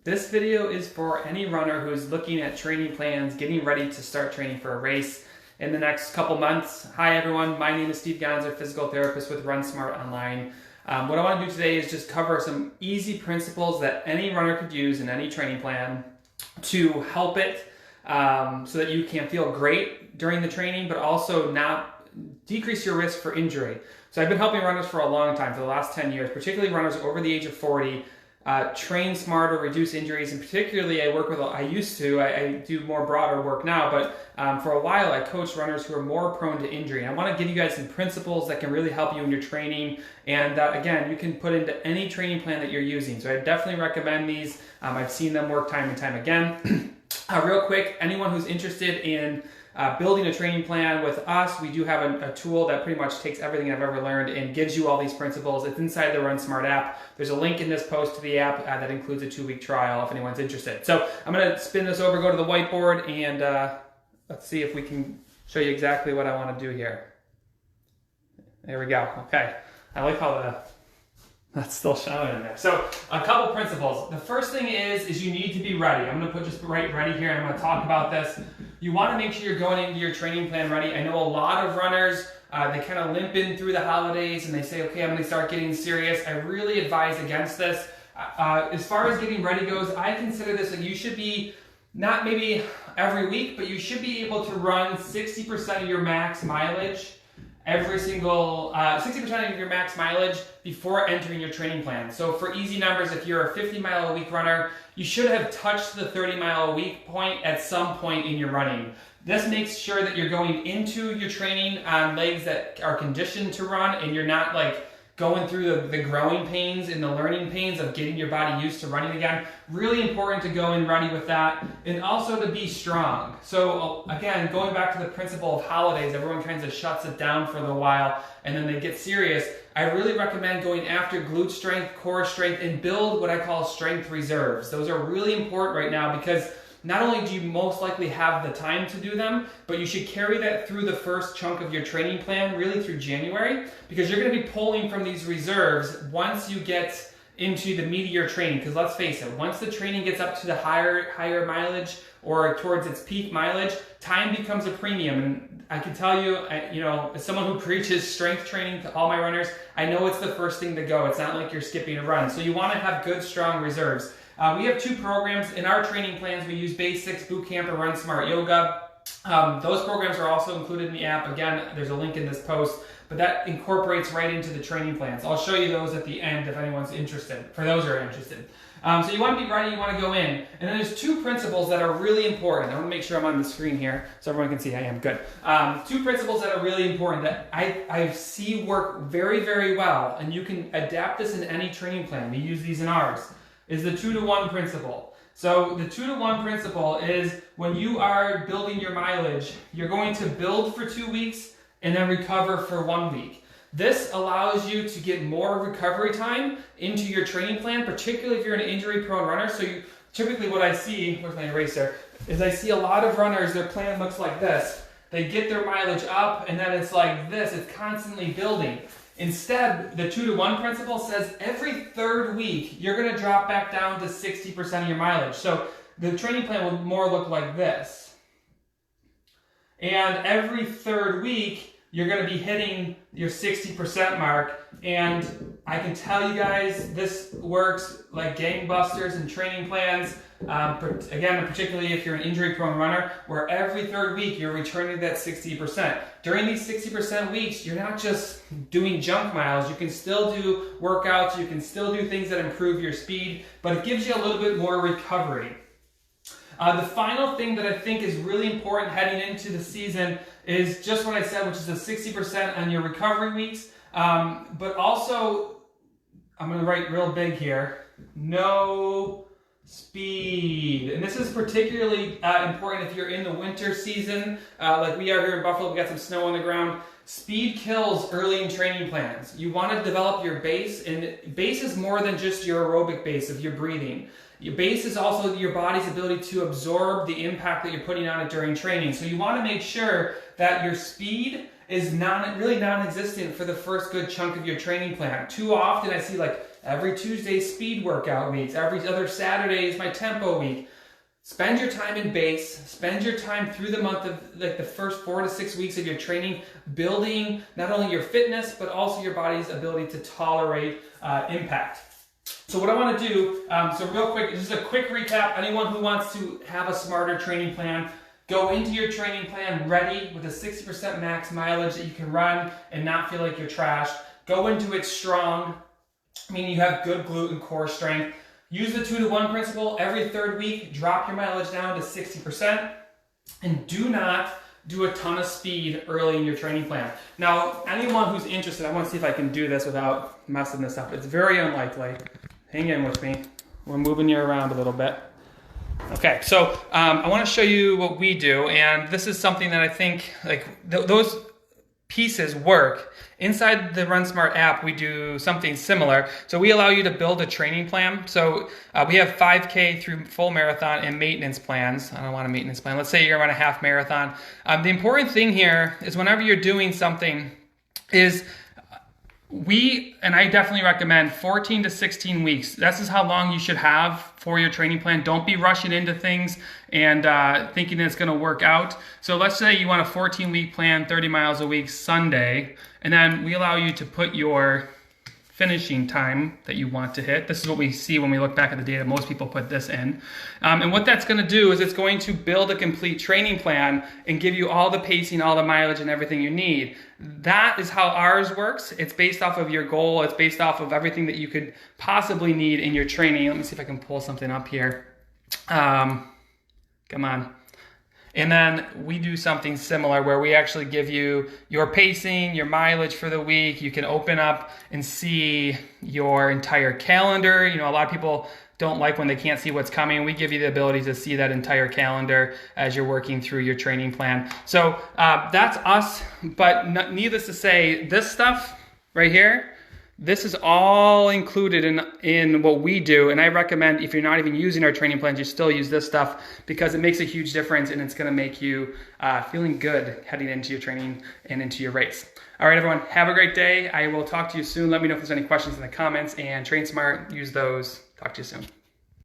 This video is for any runner who's looking at training plans, getting ready to start training for a race in the next couple months. Hi everyone, my name is Steve Gonzer, physical therapist with RunSmart Online. What I want to do today is just cover some easy principles that any runner could use in any training plan to help it so that you can feel great during the training, but also not decrease your risk for injury. So I've been helping runners for a long time, for the last 10 years, particularly runners over the age of 40, train smarter, reduce injuries, and particularly I do more broader work now, but for a while I coached runners who are more prone to injury. And I want to give you guys some principles that can really help you in your training, and that again, you can put into any training plan that you're using. So I definitely recommend these. I've seen them work time and time again. Real quick, anyone who's interested in building a training plan with us, we do have a tool that pretty much takes everything I've ever learned and gives you all these principles. It's inside the RunSmart app. There's a link in this post to the app that includes a 2-week trial if anyone's interested. So I'm going to spin this over, go to the whiteboard, and let's see if we can show you exactly what I want to do here. There we go. Okay. I like how that's still showing in there. So a couple principles. The first thing is you need to be ready. I'm going to put just right ready here, and I'm going to talk about this. You want to make sure you're going into your training plan ready. I know a lot of runners, they kind of limp in through the holidays and they say, okay, I'm going to start getting serious. I really advise against this. As far as getting ready goes, I consider this that you should be, not maybe every week, but you should be able to run 60% of your max mileage every single 60% of your max mileage before entering your training plan. So for easy numbers, if you're a 50-mile-a-week runner, you should have touched the 30-mile-a-week point at some point in your running. This makes sure that you're going into your training on legs that are conditioned to run, and you're not like going through the growing pains and the learning pains of getting your body used to running again. Really important to go in ready with that, and also to be strong. So again, going back to the principle of holidays, everyone kind of shuts it down for a little while and then they get serious. I really recommend going after glute strength, core strength, and build what I call strength reserves. Those are really important right now because not only do you most likely have the time to do them, but you should carry that through the first chunk of your training plan, really through January, because you're going to be pulling from these reserves once you get into the meat of your training. Because let's face it, once the training gets up to the higher mileage or towards its peak mileage, time becomes a premium. And I can tell you, as someone who preaches strength training to all my runners, I know it's the first thing to go. It's not like you're skipping a run. So you want to have good, strong reserves. We have 2 programs in our training plans. We use Basics, Bootcamp, and RunSmart Yoga. Those programs are also included in the app. Again, there's a link in this post, but that incorporates right into the training plans. I'll show you those at the end if anyone's interested, for those who are interested. So you want to be ready, you want to go in. And then there's 2 principles that are really important. I want to make sure I'm on the screen here so everyone can see I am. Good. 2 principles that are really important that I see work very, very well, and you can adapt this in any training plan. We use these in ours. Is the 2-to-1 principle. So the 2-to-1 principle is when you are building your mileage, you're going to build for 2 weeks and then recover for 1 week. This allows you to get more recovery time into your training plan, particularly if you're an injury-prone runner. So typically what I see, where's my eraser, is I see a lot of runners, their plan looks like this. They get their mileage up and then it's like this, it's constantly building. Instead, the 2-to-1 principle says every 3rd week, you're going to drop back down to 60% of your mileage. So the training plan will more look like this. And every 3rd week, you're going to be hitting your 60% mark. And I can tell you guys, this works like gangbusters in training plans. Again, particularly if you're an injury-prone runner, where every 3rd week you're returning that 60%. During these 60% weeks, you're not just doing junk miles. You can still do workouts, you can still do things that improve your speed, but it gives you a little bit more recovery. The final thing that I think is really important heading into the season is just what I said, which is the 60% on your recovery weeks, but also, I'm going to write real big here, no speed. And this is particularly important if you're in the winter season, like we are here in Buffalo. We got some snow on the ground. Speed kills early in training plans. You want to develop your base, and base is more than just your aerobic base of your breathing. Your base is also your body's ability to absorb the impact that you're putting on it during training. So you want to make sure that your speed is really non-existent for the first good chunk of your training plan. Too often I see like Every Tuesday, speed workout weeks. Every other Saturday is my tempo week. Spend your time in base. Spend your time through the month of like the first 4 to 6 weeks of your training, building not only your fitness, but also your body's ability to tolerate impact. So what I want to do, so real quick, just a quick recap. Anyone who wants to have a smarter training plan, go into your training plan ready with a 60% max mileage that you can run and not feel like you're trashed. Go into it strong, meaning you have good glute and core strength. Use the 2-to-1 principle. Every third week, drop your mileage down to 60%. And do not do a ton of speed early in your training plan. Now, anyone who's interested, I want to see if I can do this without messing this up. It's very unlikely. Hang in with me. We're moving you around a little bit. Okay, so I want to show you what we do, and this is something that I think those pieces work. Inside the RunSmart app, we do something similar. So we allow you to build a training plan. So we have 5K through full marathon and maintenance plans. I don't want a maintenance plan. Let's say you're gonna run a half marathon. The important thing here is whenever you're doing something is and I definitely recommend 14 to 16 weeks. This is how long you should have for your training plan. Don't be rushing into things and thinking that it's gonna work out. So let's say you want a 14-week plan, 30 miles a week, Sunday, and then we allow you to put your finishing time that you want to hit. This is what we see when we look back at the data. Most people put this in. And what that's gonna do is it's going to build a complete training plan and give you all the pacing, all the mileage, and everything you need. That is how ours works. It's based off of your goal. It's based off of everything that you could possibly need in your training. Let me see if I can pull something up here. Come on. And then we do something similar where we actually give you your pacing, your mileage for the week. You can open up and see your entire calendar. You know, a lot of people don't like when they can't see what's coming. We give you the ability to see that entire calendar as you're working through your training plan. So that's us, but needless to say, this stuff right here, this is all included in what we do, and I recommend if you're not even using our training plans, you still use this stuff because it makes a huge difference and it's gonna make you feeling good heading into your training and into your race. All right, everyone, have a great day. I will talk to you soon. Let me know if there's any questions in the comments, and train smart, use those. Talk to you soon.